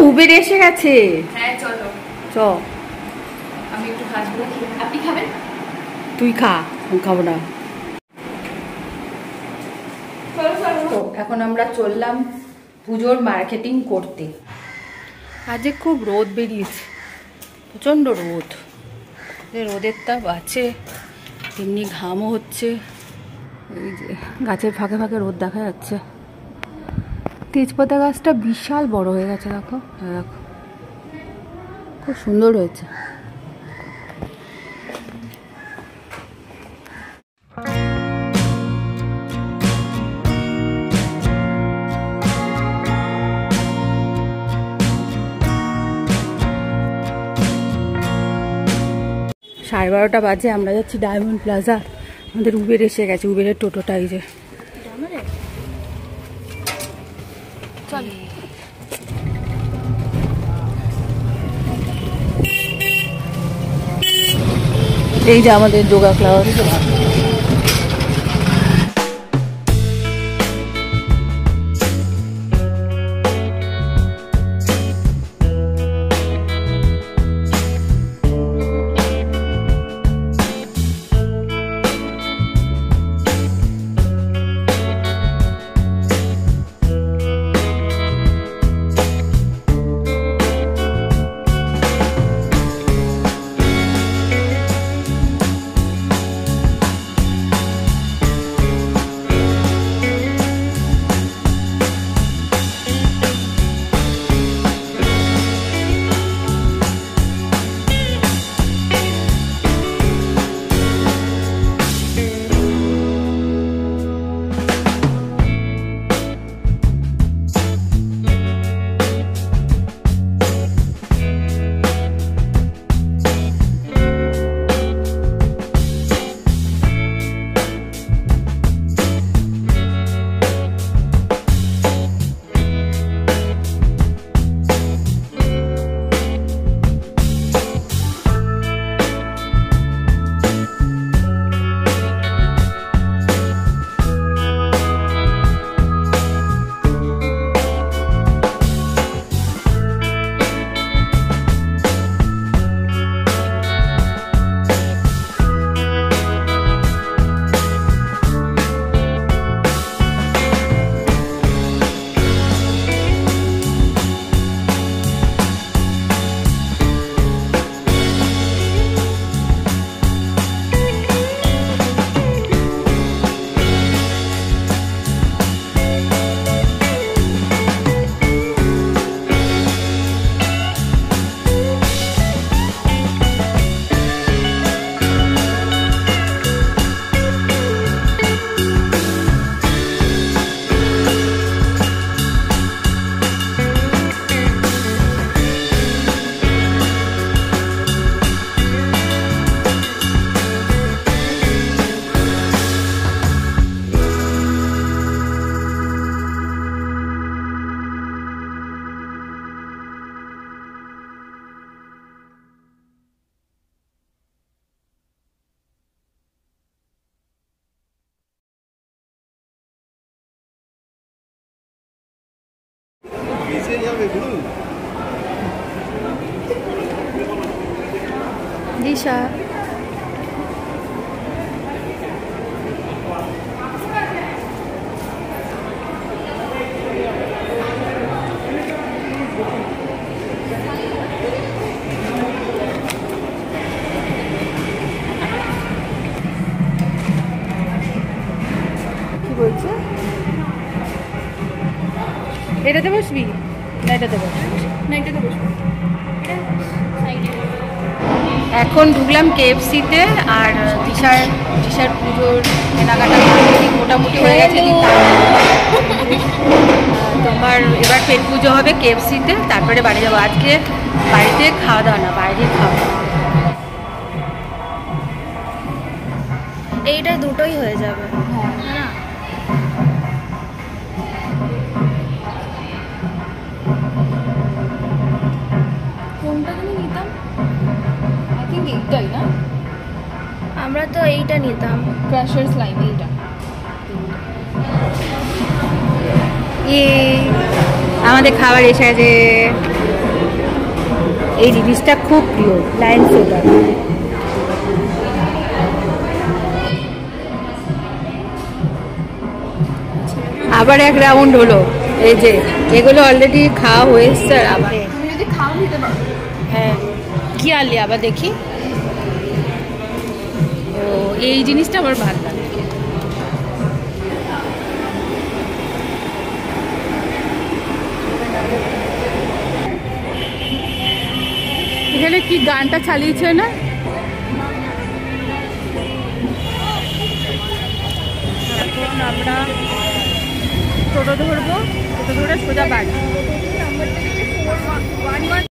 Uber এসে গেছে। হ্যাঁ চলো চ। আমি একটু ভাজবো, আপনি খাবেন? তুই খা, আমি খাবো না। তো এখন আমরা চললাম পুজোর মার্কেটিং করতে। আজকে খুব রোদ বেরিয়েছে, প্রচণ্ড রোদ। রোদের তাপ আছে, এমনি ঘামও হচ্ছে। এই যে গাছের ফাঁকে ফাঁকে রোদ দেখা যাচ্ছে। তেজপাতা গাছটা বিশাল বড় হয়ে গেছে, দেখো। হ্যাঁ দেখো, খুব সুন্দর হয়েছে। সাড়ে 12টা বাজে, আমরা যাচ্ছি ডায়মন্ড প্লাজা। আমাদের উবের এসে গেছে, উবেরের টোটোটা। এই যে এই যে আমাদের যোগা ক্লাস। দিশা কি বলছে? এটাতে বসবি না এটাতে বসবি? না এটাতে বসবো। এখন ঢুকলাম KFC-তে। আর দিশার পুজোর কেনাকাটা মোটামুটি হয়ে গেছে। তোমার এবার পেট পুজো হবে KFC-তে, তারপরে বাড়ি যাবো। আজকে বাড়িতে খাওয়া দাওয়া না, বাইরে খাওয়া। এইটা দুটোই হয়ে যাবে। হ্যাঁ না কোনটা তুমি নিতাম? আই থিঙ্ক এইটাই না, আমরা তো এইটা নিতাম। ক্রাশার স্লাইম এইটা। আমাদের খাবার এসে গেছে। এই জিনিসটা খুব প্রিয়, লাইন সোডা। আবার এক রাউন্ড হলো। এই যে এগুলো অলরেডি খাওয়া হয়েছে। আবার তুমি যদি খাও নিতে পারো। হ্যাঁ, কি আনলি আবার দেখি। ও, এই জিনিসটা আমার ভালো লাগে। এখানে কি গানটা চালিয়েছে না? এখন আমরা টোটো ধরবো, টোটো ধরে সোজা বাড়ি। নাম্বারটা 411